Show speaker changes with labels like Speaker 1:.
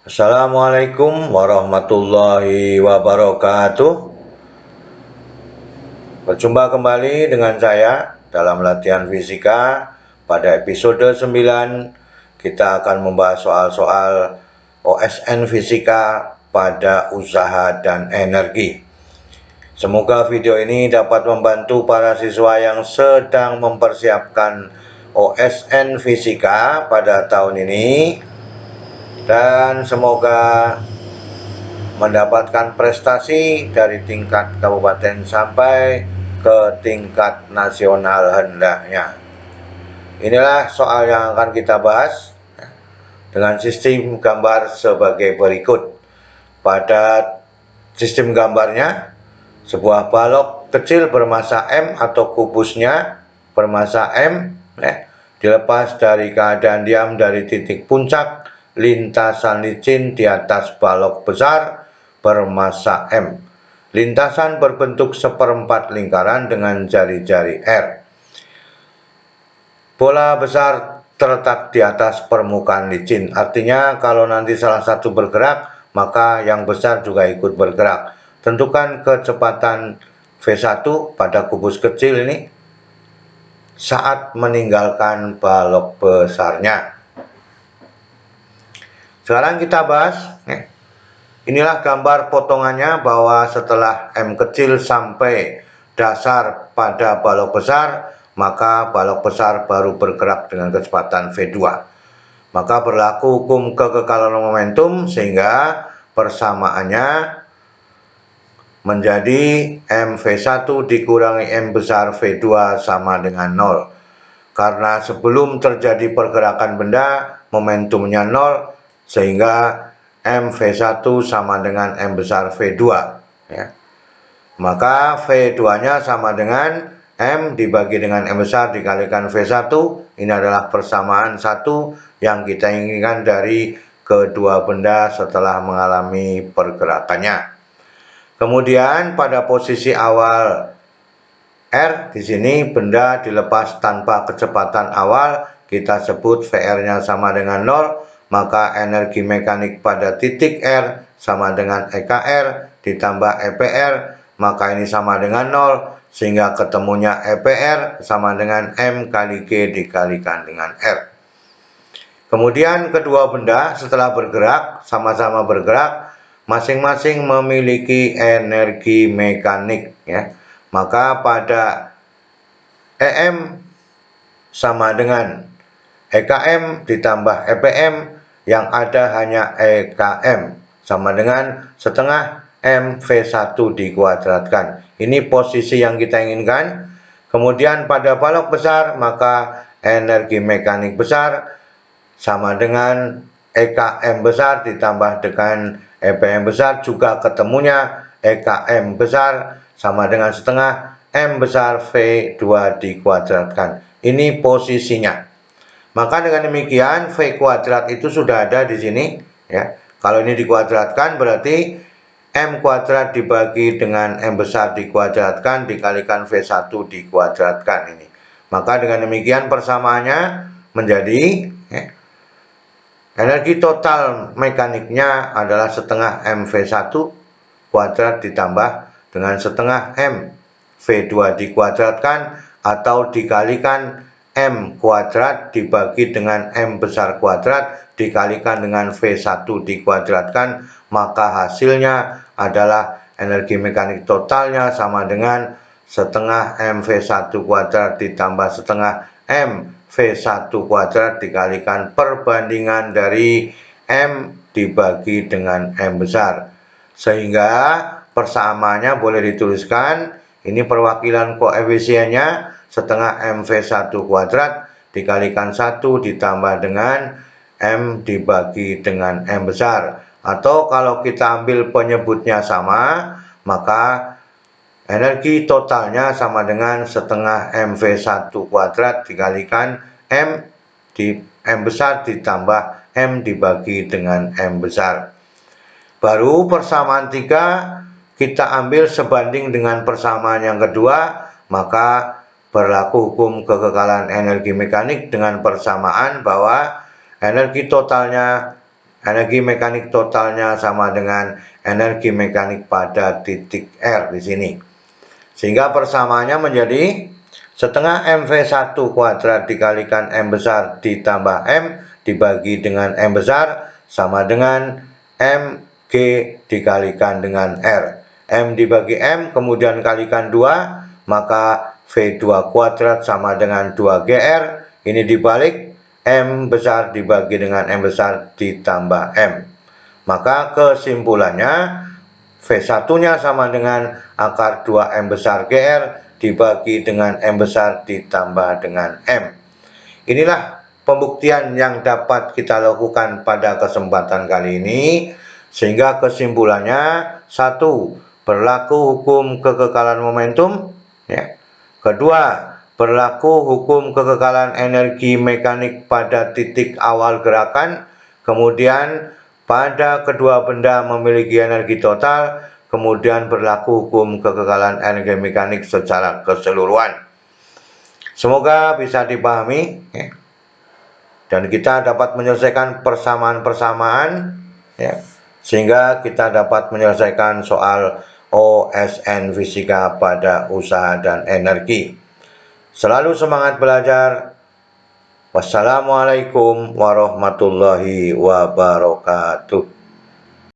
Speaker 1: Assalamualaikum warahmatullahi wabarakatuh. Berjumpa kembali dengan saya dalam latihan fisika. Pada episode 9 kita akan membahas soal-soal OSN fisika pada usaha dan energi. Semoga video ini dapat membantu para siswa yang sedang mempersiapkan OSN fisika pada tahun ini, dan semoga mendapatkan prestasi dari tingkat kabupaten sampai ke tingkat nasional hendaknya. Inilah soal yang akan kita bahas dengan sistem gambar sebagai berikut. Pada sistem gambarnya, sebuah balok kecil bermassa M atau kubusnya bermassa M dilepas dari keadaan diam dari titik puncak lintasan licin di atas balok besar bermassa M. Lintasan berbentuk seperempat lingkaran dengan jari-jari R. Bola besar terletak di atas permukaan licin. Artinya kalau nanti salah satu bergerak, maka yang besar juga ikut bergerak. Tentukan kecepatan V1 pada kubus kecil ini saat meninggalkan balok besarnya. Sekarang kita bahas. Inilah gambar potongannya, bahwa setelah M kecil sampai dasar pada balok besar, maka balok besar baru bergerak dengan kecepatan V2. Maka berlaku hukum kekekalan momentum, sehingga persamaannya menjadi MV1 dikurangi M besar V2 sama dengan 0. Karena sebelum terjadi pergerakan benda, momentumnya 0, sehingga MV1 sama dengan M besar V2 ya. Maka V2 nya sama dengan M dibagi dengan M besar dikalikan V1. Ini adalah persamaan satu yang kita inginkan dari kedua benda setelah mengalami pergerakannya. Kemudian pada posisi awal R, di sini benda dilepas tanpa kecepatan awal, kita sebut VR-nya sama dengan 0. Maka energi mekanik pada titik R sama dengan EKR ditambah EPR, maka ini sama dengan 0, sehingga ketemunya EPR sama dengan M kali G dikalikan dengan R. Kemudian kedua benda setelah bergerak, sama-sama bergerak, masing-masing memiliki energi mekanik ya. Maka pada EM sama dengan EKM ditambah EPM, yang ada hanya EKM sama dengan setengah MV1 dikuadratkan. Ini posisi yang kita inginkan. Kemudian pada balok besar, maka energi mekanik besar sama dengan EKM besar ditambah dengan EPM besar, juga ketemunya EKM besar sama dengan setengah M besar V2 dikuadratkan. Ini posisinya. Maka dengan demikian V kuadrat itu sudah ada di sini ya. Kalau ini dikuadratkan berarti M kuadrat dibagi dengan M besar dikuadratkan dikalikan V1 dikuadratkan ini. Maka dengan demikian persamaannya menjadi energi total mekaniknya adalah setengah MV1 kuadrat ditambah dengan setengah M V2 dikuadratkan atau dikalikan M kuadrat dibagi dengan M besar kuadrat dikalikan dengan V1 dikuadratkan, maka hasilnya adalah energi mekanik totalnya sama dengan setengah MV1 kuadrat ditambah setengah M V1 kuadrat dikalikan perbandingan dari M dibagi dengan M besar. Sehingga persamaannya boleh dituliskan, ini perwakilan koefisiennya setengah MV1 kuadrat dikalikan 1 ditambah dengan M dibagi dengan M besar. Atau kalau kita ambil penyebutnya sama, maka energi totalnya sama dengan setengah MV1 kuadrat dikalikan M besar ditambah M dibagi dengan M besar. Baru persamaan 3 kita ambil sebanding dengan persamaan yang kedua, maka berlaku hukum kekekalan energi mekanik dengan persamaan bahwa energi totalnya Energi mekanik totalnya sama dengan energi mekanik pada titik R di sini. Sehingga persamaannya menjadi setengah MV1 kuadrat dikalikan M besar ditambah M dibagi dengan M besar sama dengan MG dikalikan dengan R. M dibagi M kemudian kalikan 2, maka V2 kuadrat sama dengan 2GR. Ini dibalik, M besar dibagi dengan M besar ditambah M. Maka kesimpulannya V1-nya sama dengan akar 2M besar GR dibagi dengan M besar ditambah dengan M. Inilah pembuktian yang dapat kita lakukan pada kesempatan kali ini. Sehingga kesimpulannya, 1. Berlaku hukum kekekalan momentum. Ya. Kedua, berlaku hukum kekekalan energi mekanik pada titik awal gerakan. Kemudian pada kedua benda memiliki energi total, kemudian berlaku hukum kekekalan energi mekanik secara keseluruhan. Semoga bisa dipahami, ya, dan kita dapat menyelesaikan persamaan-persamaan, ya, sehingga kita dapat menyelesaikan soal OSN fisika pada usaha dan energi. Selalu semangat belajar. Wassalamualaikum warahmatullahi wabarakatuh.